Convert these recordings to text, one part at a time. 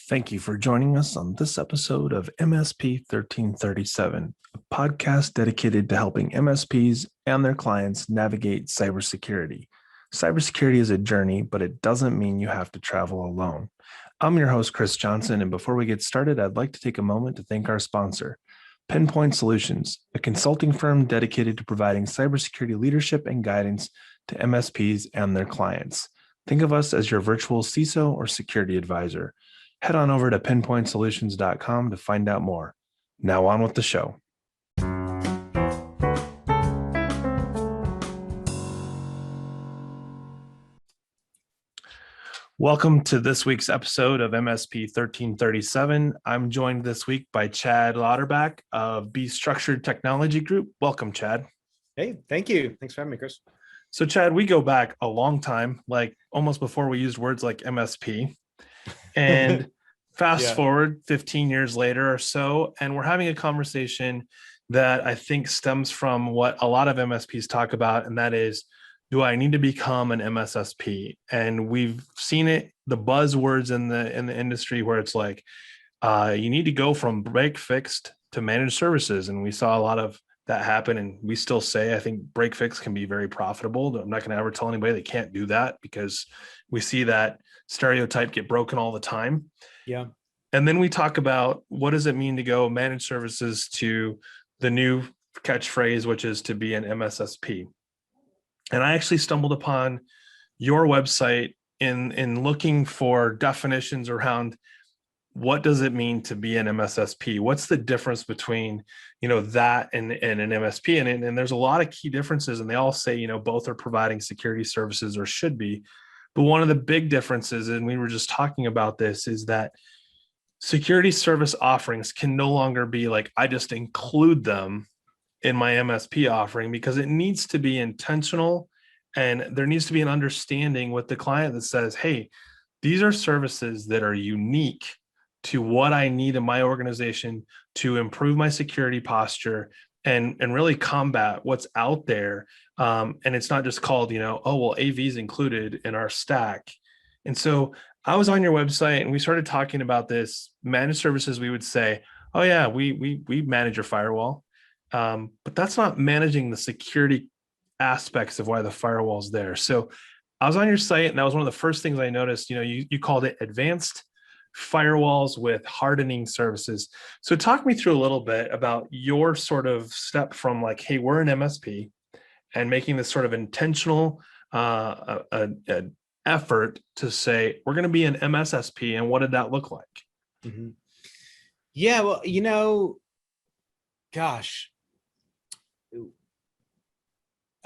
Thank you for joining us on this episode of MSP 1337, a podcast dedicated to helping MSPs and their clients navigate cybersecurity. Cybersecurity is a journey, but it doesn't mean you have to travel alone. I'm your host, Chris Johnson, and before we get started, I'd like to take a moment to thank our sponsor, Pinpoint Solutions, a consulting firm dedicated to providing cybersecurity leadership and guidance to MSPs and their clients. Think of us as your virtual CISO or security advisor. Head on over to pinpointsolutions.com to find out more. Now on with the show. Welcome to this week's episode of MSP 1337. I'm joined this week by Chad Lauderbach of B Structured Technology Group. Welcome, Chad. Hey, thank you. Thanks for having me, Chris. So, Chad, we go back a long time, like almost before we used words like MSP. And fast forward 15 years later or so, and we're having a conversation that I think stems from what a lot of MSPs talk about, and that is, do I need to become an MSSP? And we've seen it, the buzzwords in the industry where it's like, you need to go from break fixed to managed services. And we saw a lot of that happen. And we still say, I think break fix can be very profitable. I'm not going to ever tell anybody they can't do that because we see that stereotype get broken all the time. Yeah. And then we talk about what does it mean to go managed services to the new catchphrase, which is to be an MSSP. And I actually stumbled upon your website in looking for definitions around what does it mean to be an MSSP? What's the difference between, that and an MSP? And there's a lot of key differences, and they all say, both are providing security services or should be. But one of the big differences, and we were just talking about this, is that security service offerings can no longer be like, I just include them in my MSP offering, because it needs to be intentional. And there needs to be an understanding with the client that says, hey, these are services that are unique to what I need in my organization to improve my security posture and really combat what's out there. And it's not just called, AV is included in our stack. And so I was on your website and we started talking about this managed services. We would say, oh yeah, we manage your firewall. But that's not managing the security aspects of why the firewall's there. So I was on your site and that was one of the first things I noticed. You called it advanced firewalls with hardening services. So talk me through a little bit about your sort of step from like, hey, we're an MSP, and making this sort of intentional effort to say, we're going to be an MSSP. And what did that look like? Mm-hmm. Yeah, well, gosh,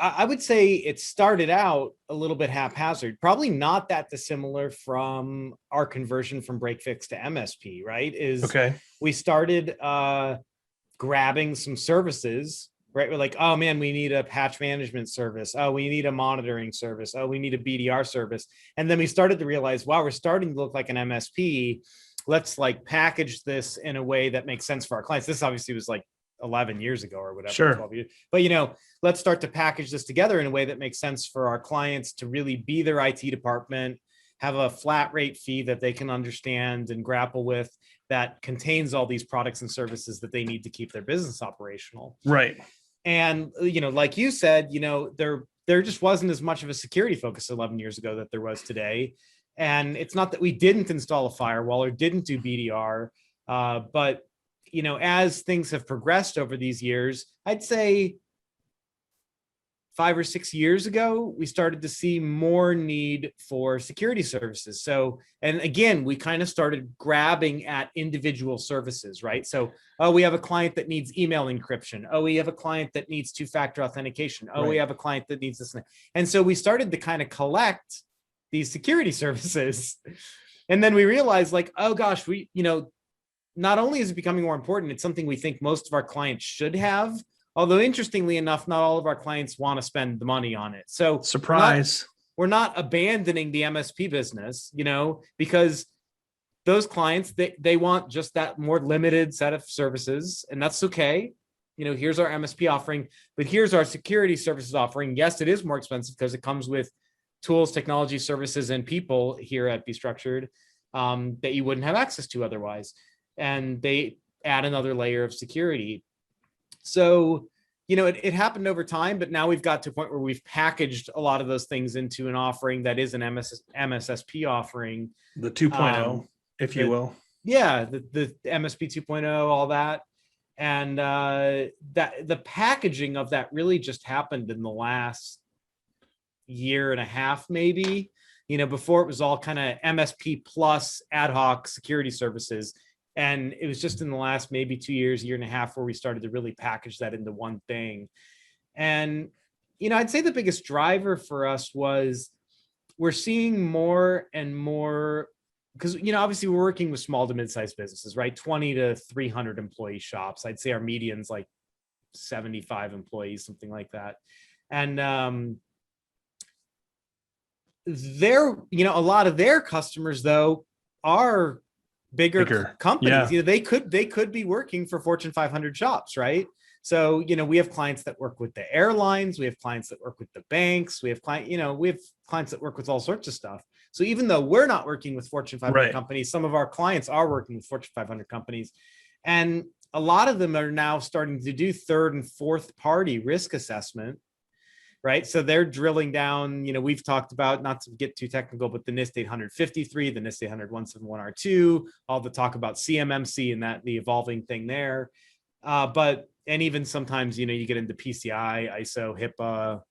I would say it started out a little bit haphazard, probably not that dissimilar from our conversion from break fix to MSP, right? We started grabbing some services, right? We're like, oh man, we need a patch management service. Oh, we need a monitoring service. Oh, we need a BDR service. And then we started to realize, wow, we're starting to look like an MSP. Let's like package this in a way that makes sense for our clients. This obviously was like 11 years ago or whatever. Sure. 12 years. But, let's start to package this together in a way that makes sense for our clients to really be their IT department, have a flat rate fee that they can understand and grapple with that contains all these products and services that they need to keep their business operational. Right. And, like you said, there just wasn't as much of a security focus 11 years ago that there was today. And it's not that we didn't install a firewall or didn't do BDR, but as things have progressed over these years, I'd say 5 or 6 years ago, we started to see more need for security services. So, and again, we kind of started grabbing at individual services, right? So, oh, we have a client that needs email encryption. Oh, we have a client that needs two-factor authentication. Oh, we have a client that needs this. And so we started to kind of collect these security services. And then we realized like, oh gosh, not only is it becoming more important, it's something we think most of our clients should have. Although interestingly enough, not all of our clients want to spend the money on it. So surprise, we're not abandoning the MSP business, because those clients, they want just that more limited set of services, and that's okay. Here's our MSP offering, but here's our security services offering. Yes, it is more expensive because it comes with tools, technology, services, and people here at B Structured. that you wouldn't have access to otherwise. And they add another layer of security. So, it happened over time, but now we've got to a point where we've packaged a lot of those things into an offering that is an MSSP offering. The 2.0, if you will. Yeah, the MSP 2.0, all that. And that the packaging of that really just happened in the last year and a half, maybe. Before it was all kind of MSP plus ad hoc security services. And it was just in the last maybe 2 years, year and a half, where we started to really package that into one thing. And, I'd say the biggest driver for us was we're seeing more and more, because, obviously we're working with small to mid-sized businesses, right? 20 to 300 employee shops. I'd say our median's like 75 employees, something like that. And a lot of their customers, though, are bigger companies. Yeah. They could be working for Fortune 500 shops, right? So, we have clients that work with the airlines, we have clients that work with the banks, we have clients that work with all sorts of stuff. So even though we're not working with Fortune 500 companies, some of our clients are working with Fortune 500 companies. And a lot of them are now starting to do third and fourth party risk assessment, right? So they're drilling down, we've talked about, not to get too technical, but the NIST 853, the NIST 800-171R2, all the talk about CMMC and that the evolving thing there. And even sometimes, you get into PCI, ISO, HIPAA,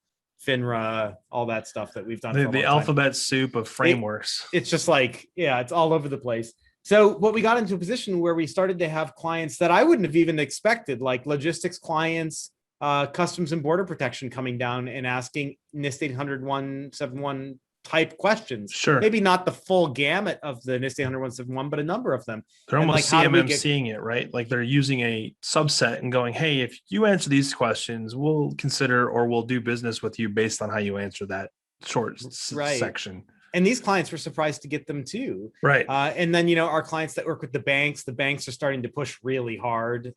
FINRA, all that stuff that we've done. The alphabet soup of frameworks. It's just like, it's all over the place. So what we got into a position where we started to have clients that I wouldn't have even expected, like logistics clients, Customs and Border Protection coming down and asking NIST 800-171 type questions. Sure. Maybe not the full gamut of the NIST 800-171, but a number of them. They're almost CMMCing it, right? Like they're using a subset and going, hey, if you answer these questions, we'll consider or we'll do business with you based on how you answer that short section. And these clients were surprised to get them too. Right. And then, our clients that work with the banks are starting to push really hard.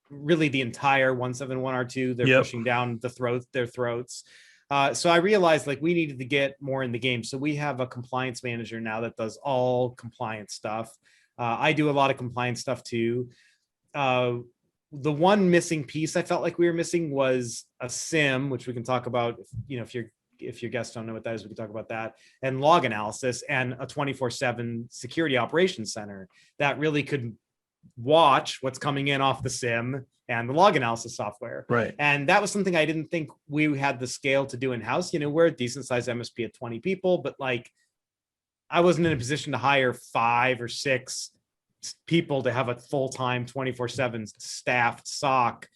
Really the entire 171R2, they're pushing down their throats. So I realized we needed to get more in the game. So we have a compliance manager now that does all compliance stuff. I do a lot of compliance stuff too. The one missing piece I felt like we were missing was a SIM, which we can talk about. If your guests don't know what that is, we can talk about that, and log analysis, and a 24/7 security operations center that really could watch what's coming in off the SIM and the log analysis software. Right. And that was something I didn't think we had the scale to do in-house. We're a decent sized MSP at 20 people, but I wasn't in a position to hire 5 or 6 people to have a full-time 24/7 staffed SOC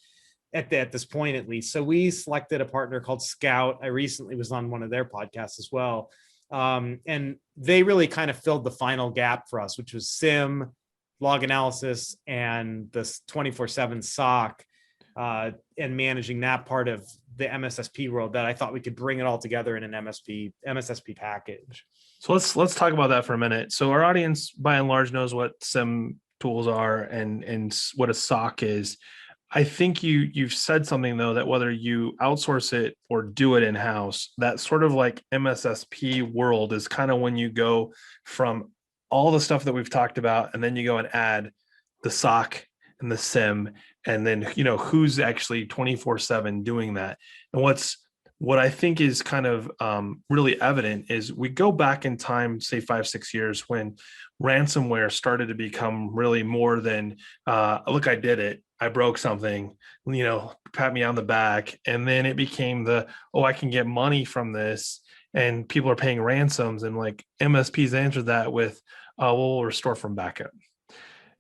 at this point, at least. So we selected a partner called Scout. I recently was on one of their podcasts as well. And they really kind of filled the final gap for us, which was SIM, log analysis, and this 24/7 SOC, and managing that part of the MSSP world, that I thought we could bring it all together in an MSSP package. So let's talk about that for a minute. So our audience by and large knows what SIM tools are and what a SOC is. I think you've said something though, that whether you outsource it or do it in-house, that sort of like MSSP world is kind of when you go from all the stuff that we've talked about, and then you go and add the SOC and the SIM, and then who's actually 24/7 doing that. And what I think is kind of really evident is we go back in time, say 5-6 years, when ransomware started to become really more than look, I did it, I broke something, pat me on the back, and then it became I can get money from this, and people are paying ransoms, and MSPs answered that with we'll restore from backup.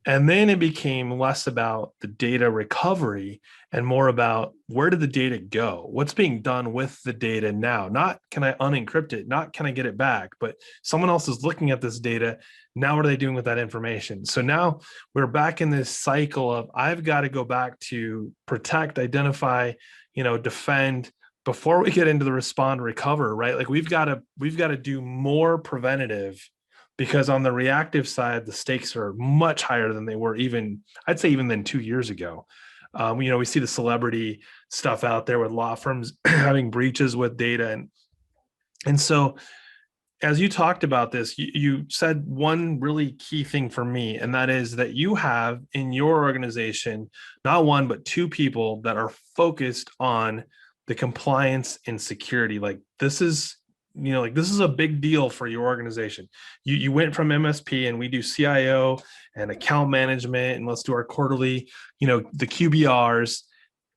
And then it became less about the data recovery and more about where did the data go? What's being done with the data now? Not can I unencrypt it? Not can I get it back? But someone else is looking at this data. Now, what are they doing with that information? So now we're back in this cycle of I've got to go back to protect, identify, defend before we get into the respond, recover, right? We've got to do more preventative, because on the reactive side, the stakes are much higher than they were even than 2 years ago. We see the celebrity stuff out there with law firms having breaches with data. And so as you talked about this, you said one really key thing for me, and that is that you have in your organization not one but two people that are focused on the compliance and security. Like this is, like this is a big deal for your organization. You went from MSP, and we do CIO and account management, and let's do our quarterly, the QBRs,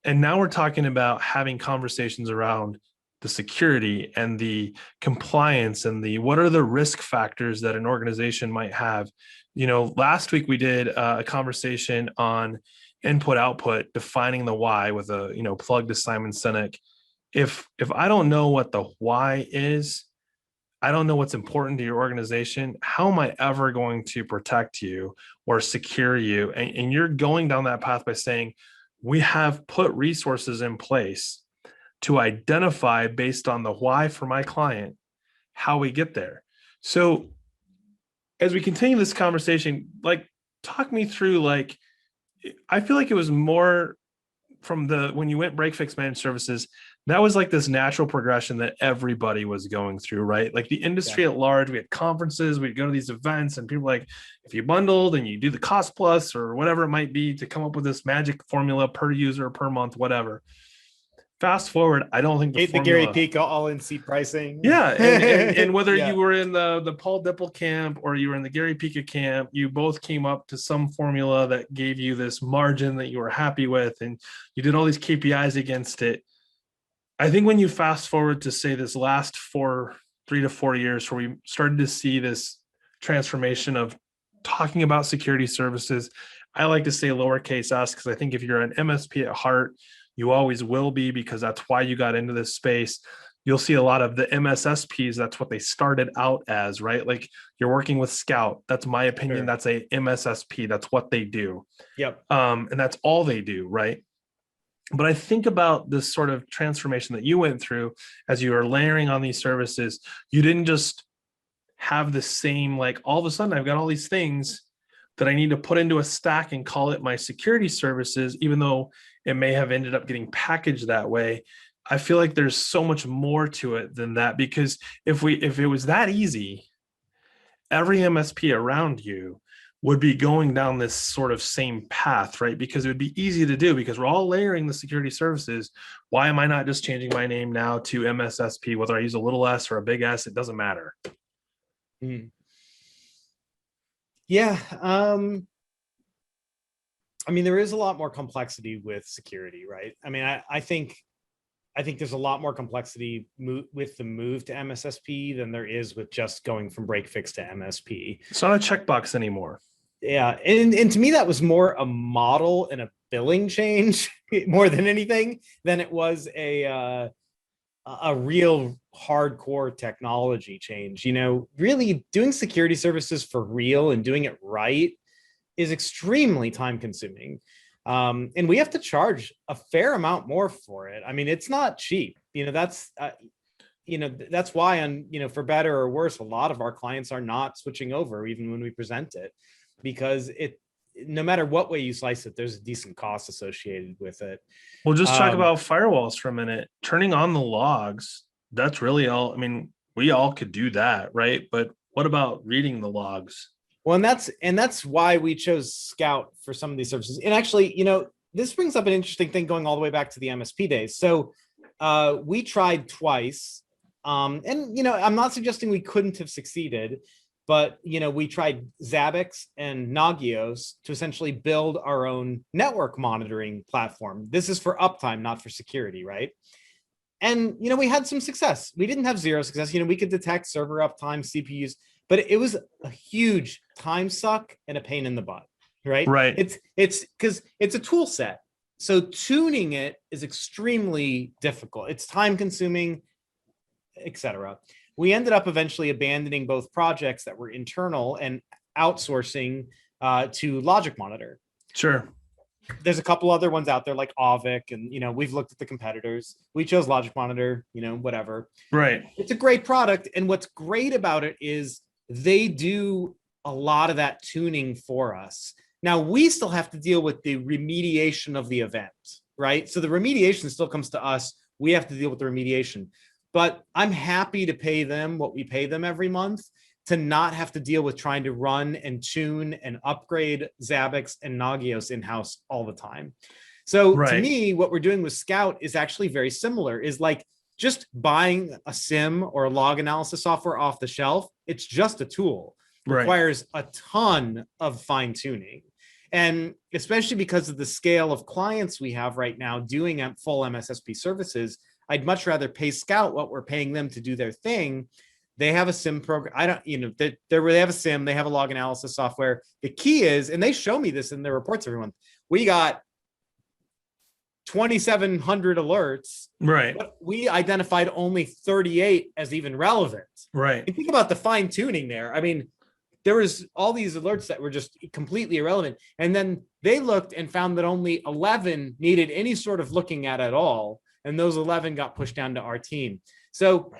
and now we're talking about having conversations around the security and the compliance and the what are the risk factors that an organization might have. Last week we did a conversation on input output, defining the why with a plug to Simon Sinek. If I don't know what the why is, I don't know what's important to your organization. How am I ever going to protect you or secure you? And you're going down that path by saying we have put resources in place to identify, based on the why for my client, how we get there. So as we continue this conversation, talk me through, I feel like it was more from when you went break fix managed services, that was like this natural progression that everybody was going through, right? Like the industry at large, we had conferences, we'd go to these events, and people were like, if you bundled and you do the cost plus or whatever it might be to come up with this magic formula per user, per month, whatever. Fast forward, I don't think the Gary Pico all-in seat pricing. Yeah, and whether you were in the Paul Dipple camp or you were in the Gary Pico camp, you both came up to some formula that gave you this margin that you were happy with, and you did all these KPIs against it. I think when you fast forward to say this last 3 to 4 years, where we started to see this transformation of talking about security services, I like to say lowercase s, because I think if you're an MSP at heart, you always will be, because that's why you got into this space. You'll see a lot of the MSSPs. That's what they started out as, right? Like you're working with Scout. That's my opinion. Sure. That's a MSSP. That's what they do. Yep. And that's all they do, right? But I think about this sort of transformation that you went through as you were layering on these services. You didn't just have the same, all of a sudden I've got all these things that I need to put into a stack and call it my security services, even though it may have ended up getting packaged that way. I feel like there's so much more to it than that, because if it was that easy, every MSP around you would be going down this sort of same path, right? Because it would be easy to do, because we're all layering the security services. Why am I not just changing my name now to MSSP? Whether I use a little s or a big S, it doesn't matter. Yeah. I mean, there is a lot more complexity with security, right? I mean, I think there's a lot more complexity with the move to MSSP than there is with just going from break fix to MSP. It's not a checkbox anymore. Yeah, and to me, that was more a model and a billing change more than anything, than it was a real hardcore technology change. Really doing security services for real and doing it right is extremely time consuming. And we have to charge a fair amount more for it. I mean, it's not cheap. That's why, for better or worse, a lot of our clients are not switching over, even when we present it, because no matter what way you slice it, there's a decent cost associated with it. We'll just talk about firewalls for a minute. Turning on the logs, that's really all. I mean, we all could do that, right? But what about reading the logs? Well, and that's why we chose Scout for some of these services. And actually, this brings up an interesting thing going all the way back to the MSP days. So we tried twice, and I'm not suggesting we couldn't have succeeded, but we tried Zabbix and Nagios to essentially build our own network monitoring platform. This is for uptime, not for security, right? And we had some success. We didn't have zero success. We could detect server uptime, CPUs, but it was a huge time suck and a pain in the butt, right? Right. It's because it's a tool set. So tuning it is extremely difficult. It's time consuming, etc. We ended up eventually abandoning both projects that were internal and outsourcing to Logic Monitor. Sure. There's a couple other ones out there like Auvik, and we've looked at the competitors. We chose Logic Monitor, whatever. Right. It's a great product, and what's great about it is they do a lot of that tuning for us. Now we still have to deal with the remediation of the event, right? So the remediation still comes to us. We have to deal with the remediation. but I'm happy to pay them what we pay them every month to not have to deal with trying to run and tune and upgrade Zabbix and Nagios in-house all the time. So to Right. me, what we're doing with Scout is actually very similar, is like just buying a SIM or a log analysis software off the shelf. It's just a tool. Right. Requires a ton of fine tuning. And especially because of the scale of clients we have right now doing full MSSP services, I'd much rather pay Scout what we're paying them to do their thing. They have a SIM program. I don't, they have a SIM, they have a log analysis software. The key is, and they show me this in their reports every month, we got 2,700 alerts. Right. But we identified only 38 as even relevant. Right. And think about the fine tuning there. I mean, there was all these alerts that were just completely irrelevant. And then they looked and found that only 11 needed any sort of looking at all. And those 11 got pushed down to our team. So,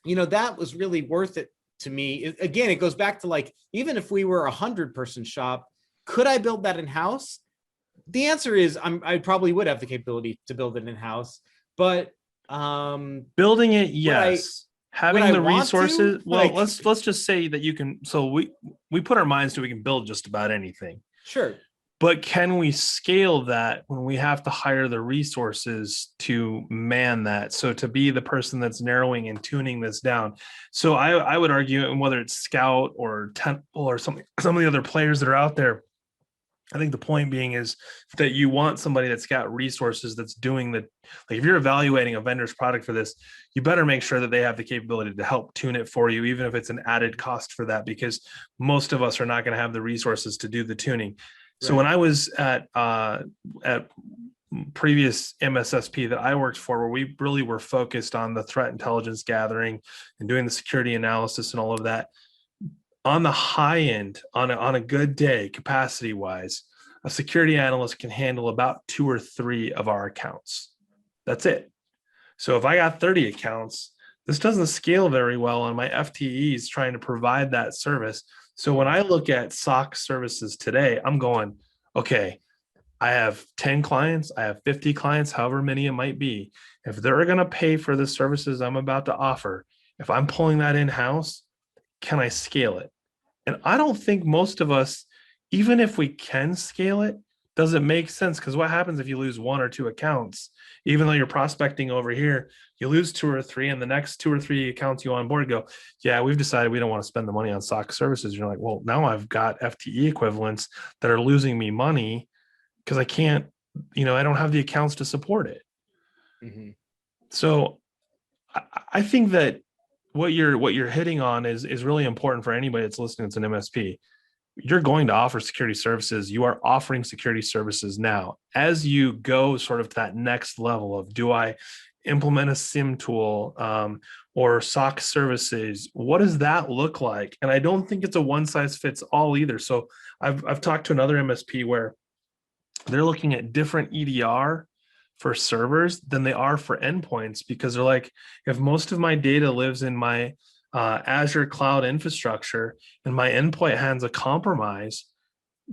that was really worth it to me. Again, it goes back to like, even if we were 100-person shop, could I build that in-house? The answer is I probably would have the capability to build it in-house, but building it, yes. Having the resources, well, let's just say that you can. So we put our minds to we can build just about anything. Sure. But can we scale that when we have to hire the resources to man that? So to be the person that's narrowing and tuning this down. So I would argue, and whether it's Scout or Temple or some of the other players that are out there, I think the point being is that you want somebody that's got resources that's doing like if you're evaluating a vendor's product for this, you better make sure that they have the capability to help tune it for you, even if it's an added cost for that, because most of us are not going to have the resources to do the tuning. So when I was at previous MSSP that I worked for, where we really were focused on the threat intelligence gathering and doing the security analysis and all of that, on the high end, on a good day, capacity wise, a security analyst can handle about 2 or 3 of our accounts. That's it. So if I got 30 accounts, this doesn't scale very well on my FTEs trying to provide that service. So when I look at SOC services today, I'm going, okay, I have 10 clients, I have 50 clients, however many it might be. If they're going to pay for the services I'm about to offer, if I'm pulling that in-house, can I scale it? And I don't think most of us, even if we can scale it, does it make sense? Because what happens if you lose 1 or 2 accounts? Even though you're prospecting over here, you lose 2 or 3, and the next 2 or 3 accounts you onboard go, yeah, we've decided we don't want to spend the money on SOC services. You're like, well, now I've got FTE equivalents that are losing me money because I can't, I don't have the accounts to support it. Mm-hmm. So I think that what you're hitting on is really important for anybody that's listening to an MSP. You're going to offer security services. You are offering security services now. As you go sort of to that next level of, do I implement a SIM tool or SOC services? What does that look like? And I don't think it's a one size fits all either. So I've talked to another MSP where they're looking at different EDR for servers than they are for endpoints, because they're like, if most of my data lives in my Azure cloud infrastructure and my endpoint has a compromise,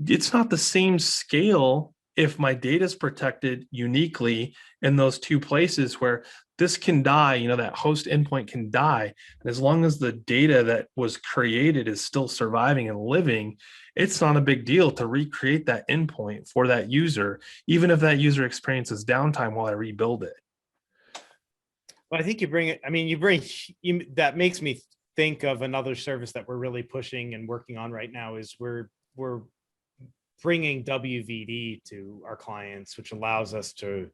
it's not the same scale if my data is protected uniquely in those 2 places where this can die, that host endpoint can die. And as long as the data that was created is still surviving and living, it's not a big deal to recreate that endpoint for that user, even if that user experiences downtime while I rebuild it. Well, I think that makes me think of another service that we're really pushing and working on right now is we're bringing WVD to our clients, which allows us to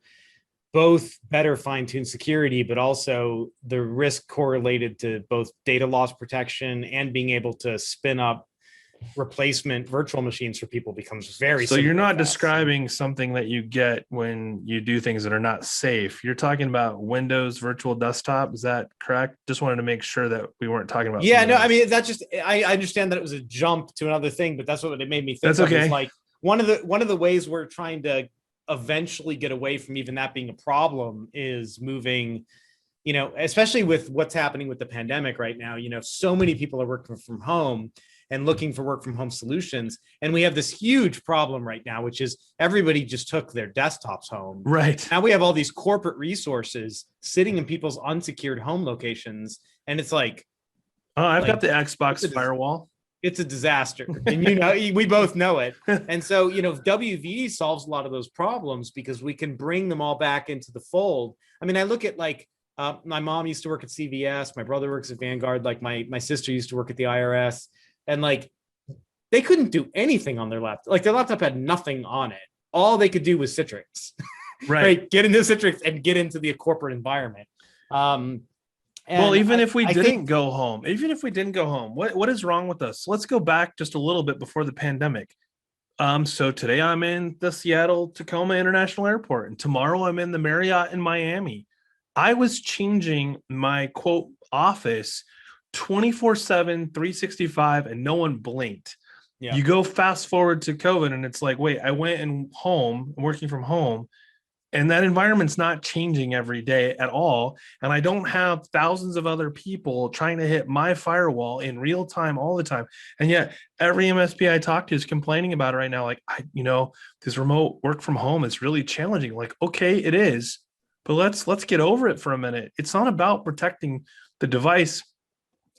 both better fine-tune security, but also the risk correlated to both data loss protection and being able to spin up replacement virtual machines for people becomes very so you're not describing something that you get when you do things that are not safe. You're talking about Windows virtual desktop. Is that correct? Just wanted to make sure that we weren't talking about. Yeah, no, else. I mean, that just, I understand that it was a jump to another thing, but that's what it made me think. That's okay. Is like one of the ways we're trying to eventually get away from even that being a problem is moving, especially with what's happening with the pandemic right now, so many people are working from home. and looking for work from home solutions. And we have this huge problem right now, which is everybody just took their desktops home. Right. Now we have all these corporate resources sitting in people's unsecured home locations. And it's like, I've got the Xbox firewall. It's a disaster. And, we both know it. And so, WVE solves a lot of those problems because we can bring them all back into the fold. I mean, I look at my mom used to work at CVS. My brother works at Vanguard. Like my sister used to work at the IRS, and they couldn't do anything on their laptop. Like their laptop had nothing on it. All they could do was Citrix, right? Get into Citrix and get into the corporate environment. Well, even if we didn't go home, what is wrong with us? Let's go back just a little bit before the pandemic. So today I'm in the Seattle Tacoma International Airport, and tomorrow I'm in the Marriott in Miami. I was changing my quote office 24/7, 365, and no one blinked. Yeah. You go fast forward to COVID, and it's like, wait, I went working from home, and that environment's not changing every day at all. And I don't have thousands of other people trying to hit my firewall in real time all the time. And yet every MSP I talk to is complaining about it right now. Like, this remote work from home is really challenging. Like, okay, it is, but let's get over it for a minute. It's not about protecting the device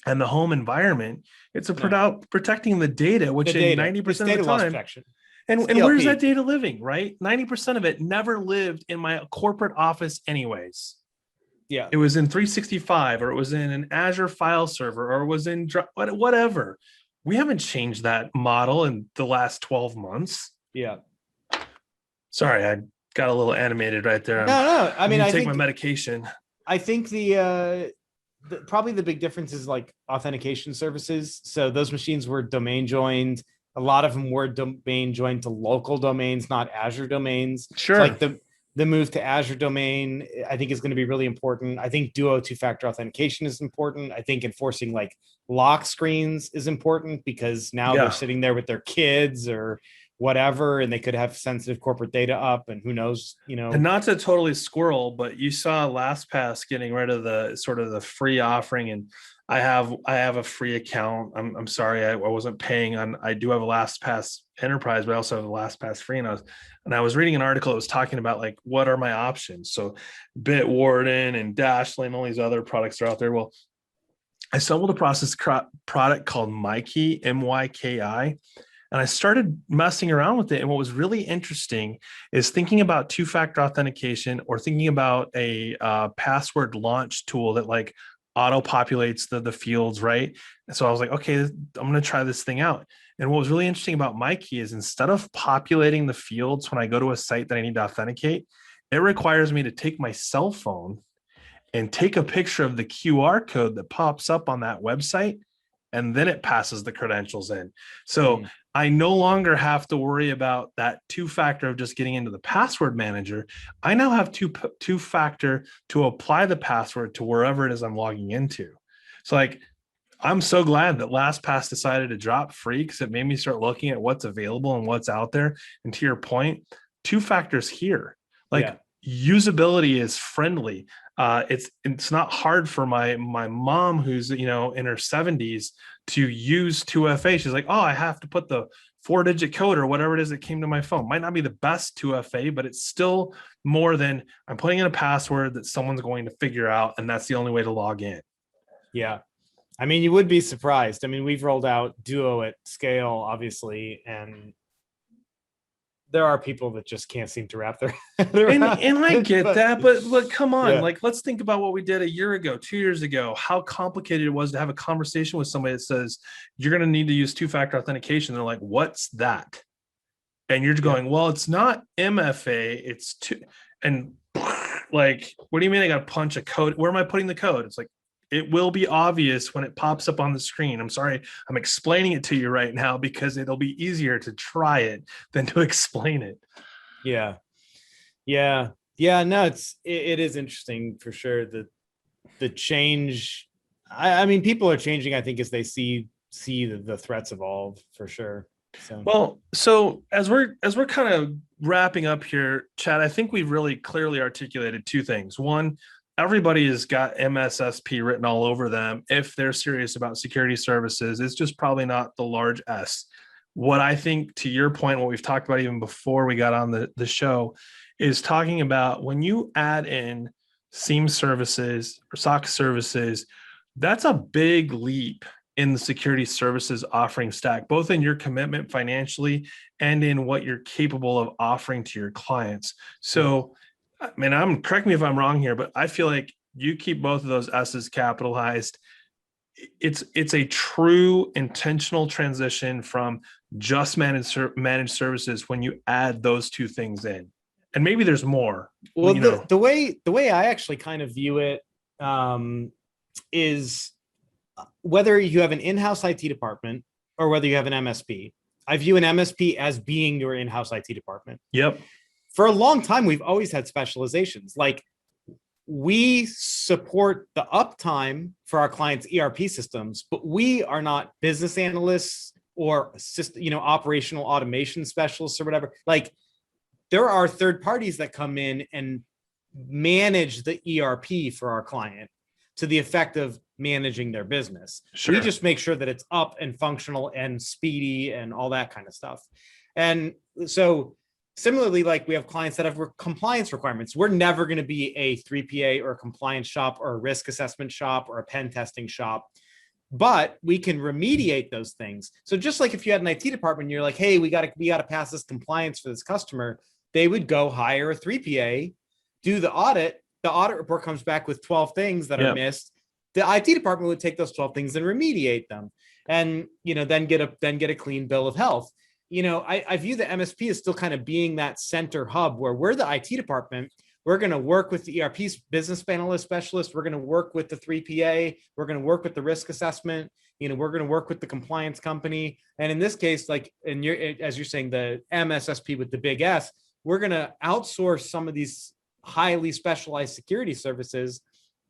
and the home environment. It's about protecting the data, which in 90% of the time, and where's that data living, right? 90% of it never lived in my corporate office anyways. Yeah. It was in 365, or it was in an Azure file server, or it was in whatever. We haven't changed that model in the last 12 months. Yeah. Sorry, I got a little animated right there. No. I mean, I take my medication. I think probably the big difference is authentication services. So those machines were domain joined. A lot of them were domain joined to local domains, not Azure domains. Sure. Like the move to Azure domain, I think is going to be really important. I think Duo two-factor authentication is important. I think enforcing lock screens is important because now they're sitting there with their kids or whatever, and they could have sensitive corporate data up, and who knows, And not to totally squirrel, but you saw LastPass getting rid of the free offering, and I have a free account. I'm sorry, I wasn't paying on. I do have a LastPass Enterprise, but I also have a LastPass free, and I was reading an article that was talking about what are my options. So Bitwarden and Dashlane, all these other products are out there. Well, I stumbled across this product called MyKey, MYKI. And I started messing around with it. And what was really interesting is thinking about two-factor authentication, or thinking about a password launch tool that auto-populates the fields, right? And so I was like, okay, I'm going to try this thing out. And what was really interesting about MyKey is instead of populating the fields when I go to a site that I need to authenticate, it requires me to take my cell phone and take a picture of the QR code that pops up on that website, and then it passes the credentials in. So I no longer have to worry about that two-factor of just getting into the password manager. I now have two-factor to apply the password to wherever it is I'm logging into. So I'm so glad that LastPass decided to drop free, because it made me start looking at what's available and what's out there. And to your point, two-factor's here. Usability is friendly. It's not hard for my mom, who's in her 70s, to use 2FA. She's like, oh, I have to put the 4-digit code or whatever it is that came to my phone. Might not be the best 2FA, but it's still more than I'm putting in a password that someone's going to figure out, and that's the only way to log in. Yeah. I mean, you would be surprised. I mean, we've rolled out Duo at scale, obviously, and there are people that just can't seem to wrap their and I get that, but come on, let's think about what we did a year ago, 2 years ago, how complicated it was to have a conversation with somebody that says you're going to need to use two-factor authentication. They're like, what's that? And you're going, well, it's not MFA, it's two. And what do you mean I got to punch a code? Where am I putting the code? It's it will be obvious when it pops up on the screen. I'm sorry, I'm explaining it to you right now because it'll be easier to try it than to explain it. Yeah. No, it is interesting for sure. The change. I mean, people are changing, I think, as they see the threats evolve, for sure. So as we're kind of wrapping up here, Chad, I think we've really clearly articulated two things. One, everybody has got MSSP written all over them. If they're serious about security services, it's just probably not the large S. What I think, to your point, what we've talked about even before we got on the show, is talking about when you add in SIEM services or SOC services, that's a big leap in the security services offering stack, both in your commitment financially and in what you're capable of offering to your clients. So, I mean, correct me if I'm wrong here, but I feel like you keep both of those S's capitalized. It's a true intentional transition from just managed services when you add those two things in. And maybe there's more. Well, the way I actually kind of view it is whether you have an in-house IT department or whether you have an MSP. I view an MSP as being your in-house IT department. Yep. For a long time, we've always had specializations. Like, we support the uptime for our clients' ERP systems, but we are not business analysts or operational automation specialists or whatever. Like, there are third parties that come in and manage the ERP for our client to the effect of managing their business. Sure. We just make sure that it's up and functional and speedy and all that kind of stuff. And so similarly, like, we have clients that have compliance requirements. We're never going to be a 3PA or a compliance shop or a risk assessment shop or a pen testing shop, but we can remediate those things. So just like if you had an IT department, you're like, hey, we got to pass this compliance for this customer. They would go hire a 3PA, do the audit. The audit report comes back with 12 things that are missed. The IT department would take those 12 things and remediate them, and then get a clean bill of health. I view the MSP as still kind of being that center hub where we're the IT department. We're going to work with the ERP business analyst specialist. We're going to work with the 3PA. We're going to work with the risk assessment. We're going to work with the compliance company. And in this case, like, as you're saying, the MSSP with the big S, we're going to outsource some of these highly specialized security services,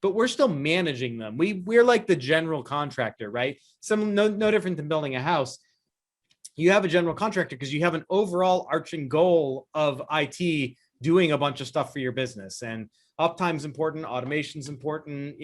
but we're still managing them. We're like the general contractor, right? No different than building a house. You have a general contractor because you have an overall arching goal of IT doing a bunch of stuff for your business, and uptime's important, automation's important,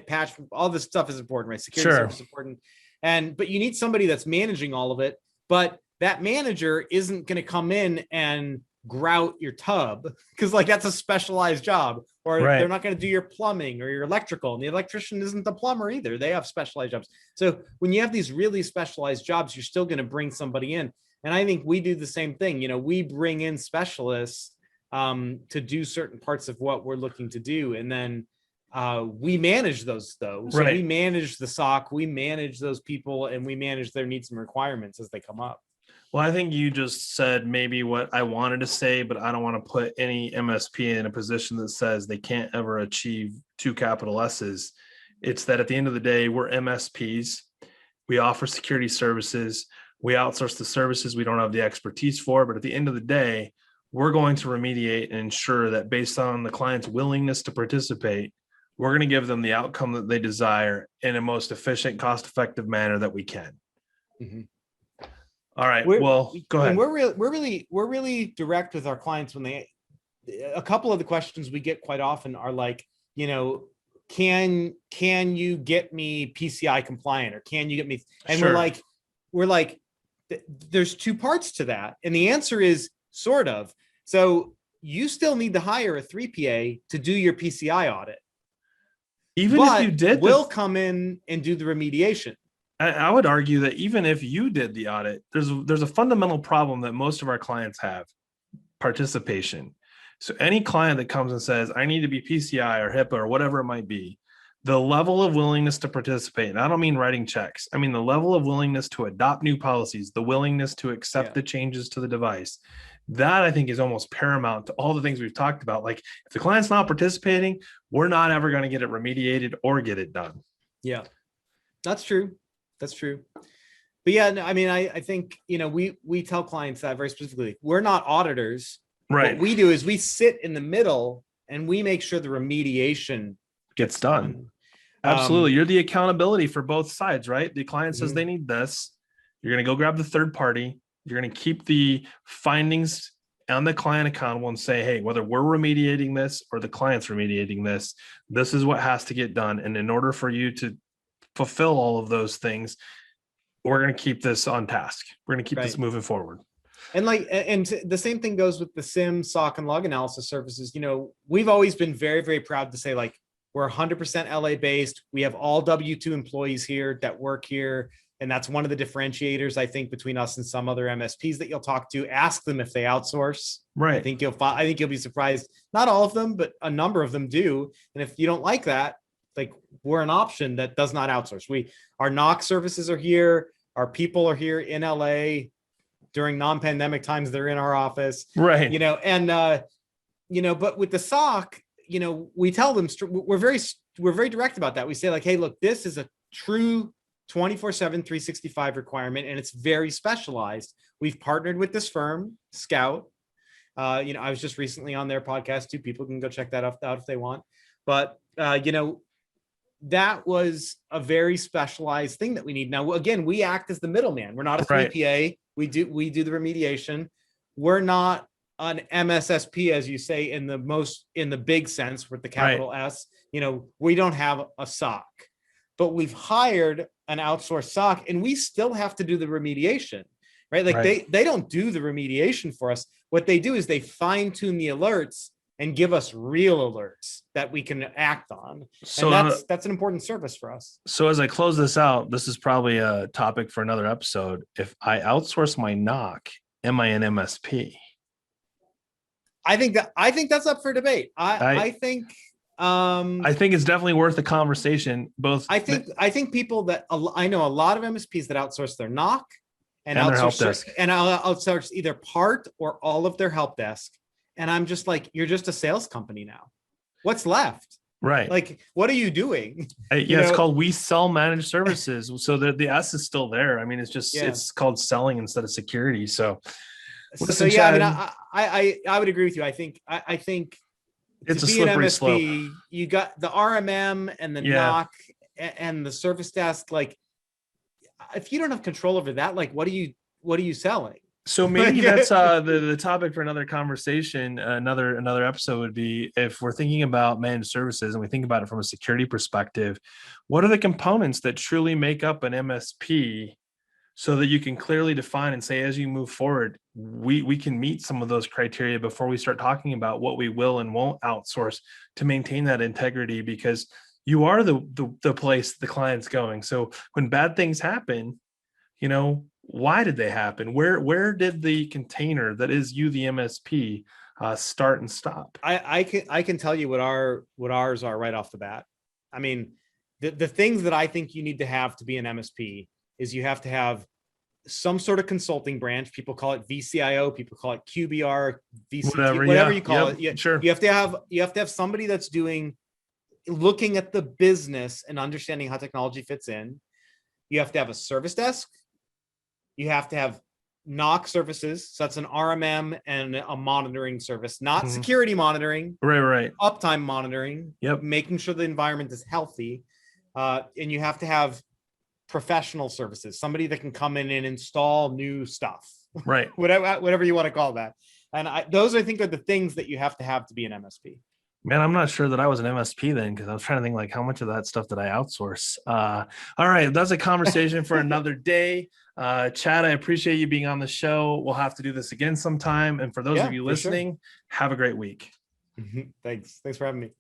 patch, all this stuff is important, right? Security service is important. But you need somebody that's managing all of it, but that manager isn't going to come in and grout your tub, because like that's a specialized job, or they're not going to do your plumbing or your electrical, and the electrician isn't the plumber either. They have specialized jobs. So when you have these really specialized jobs, you're still going to bring somebody in. And I think we do the same thing. We bring in specialists to do certain parts of what we're looking to do, and then we manage those though. So we manage the SOC, we manage those people, and we manage their needs and requirements as they come up. Well, I think you just said maybe what I wanted to say, but I don't want to put any MSP in a position that says they can't ever achieve two capital S's. It's that at the end of the day, we're MSPs. We offer security services. We outsource the services we don't have the expertise for. But at the end of the day, we're going to remediate and ensure that based on the client's willingness to participate, we're going to give them the outcome that they desire in a most efficient, cost-effective manner that we can. Mm-hmm. All right. Well, go ahead. We're really direct with our clients when a couple of the questions we get quite often are like, can you get me PCI compliant, or can you get me? And we're like, there's two parts to that. And the answer is sort of. So you still need to hire a 3PA to do your PCI audit. Even if you did, we'll come in and do the remediation. I would argue that even if you did the audit, there's a fundamental problem that most of our clients have: participation. So any client that comes and says, I need to be PCI or HIPAA or whatever it might be, the level of willingness to participate, and I don't mean writing checks, I mean the level of willingness to adopt new policies, the willingness to accept the changes to the device, that I think is almost paramount to all the things we've talked about. Like, if the client's not participating, we're not ever going to get it remediated or get it done. Yeah, that's true. That's true. But yeah, I mean, I think, we tell clients that very specifically. We're not auditors. Right. What we do is we sit in the middle and we make sure the remediation gets done. Absolutely. You're the accountability for both sides, right? The client says they need this. You're going to go grab the third party. You're going to keep the findings and the client accountable and say, hey, whether we're remediating this or the client's remediating this is what has to get done. And in order for you to fulfill all of those things, we're going to keep this on task. We're going to keep this moving forward. And the same thing goes with the SIM, SOC, and log analysis services. We've always been very, very proud to say, like, we're 100% LA based. We have all W-2 employees here that work here. And that's one of the differentiators, I think, between us and some other MSPs that you'll talk to. Ask them if they outsource. Right. I think you'll be surprised. Not all of them, but a number of them do. And if you don't like that, like, we're an option that does not outsource. Our NOC services are here. Our people are here in LA. During non-pandemic times, they're in our office. Right. But with the SOC, we tell them, we're very direct about that. We say, like, hey, look, this is a true 24/7, 365 requirement, and it's very specialized. We've partnered with this firm, Scout. I was just recently on their podcast too. People can go check that out if they want. But that was a very specialized thing that we need. Now, again, we act as the middleman. We're not a 3PA. We do the remediation. We're not an MSSP, as you say, in the big sense with the capital S. We don't have a SOC, but we've hired an outsourced SOC, and we still have to do the remediation, right? Like they don't do the remediation for us. What they do is they fine tune the alerts and give us real alerts that we can act on. So that's an important service for us. So as I close this out, this is probably a topic for another episode. If I outsource my NOC, am I an MSP? I think that's up for debate. I think it's definitely worth a conversation. I think people that I know a lot of MSPs that outsource their NOC and their help desk, and outsource either part or all of their help desk. And I'm just like, you're just a sales company now. What's left? Right. Like, what are you doing? It's called we sell managed services. So the S is still there. I mean, it's just it's called selling instead of security. So listen, I would agree with you. I think it's to a be an slippery MSP, slope. You got the RMM and the NOC and the service desk. Like, if you don't have control over that, like, what are you selling? So maybe that's the topic for another conversation. Another episode would be, if we're thinking about managed services and we think about it from a security perspective, what are the components that truly make up an MSP, so that you can clearly define and say, as you move forward, we can meet some of those criteria before we start talking about what we will and won't outsource to maintain that integrity, because you are the place the client's going. So when bad things happen, why did they happen? Where did the container that is you, the MSP, start and stop? I can tell you what ours are right off the bat. I mean, the things that I think you need to have to be an MSP is you have to have some sort of consulting branch. People call it VCIO, people call it QBR, VCT, whatever you call it. Sure. You have to have somebody that's looking at the business and understanding how technology fits in. You have to have a service desk. You have to have NOC services. So that's an RMM and a monitoring service, not security monitoring. Right. Uptime monitoring. Yep. Making sure the environment is healthy. And you have to have professional services, somebody that can come in and install new stuff. Right. whatever you want to call that. And those, I think, are the things that you have to be an MSP. Man, I'm not sure that I was an MSP then, because I was trying to think, like, how much of that stuff did I outsource? All right, that's a conversation for another day. Chad, I appreciate you being on the show. We'll have to do this again sometime. And for those of you listening, have a great week. Thanks for having me.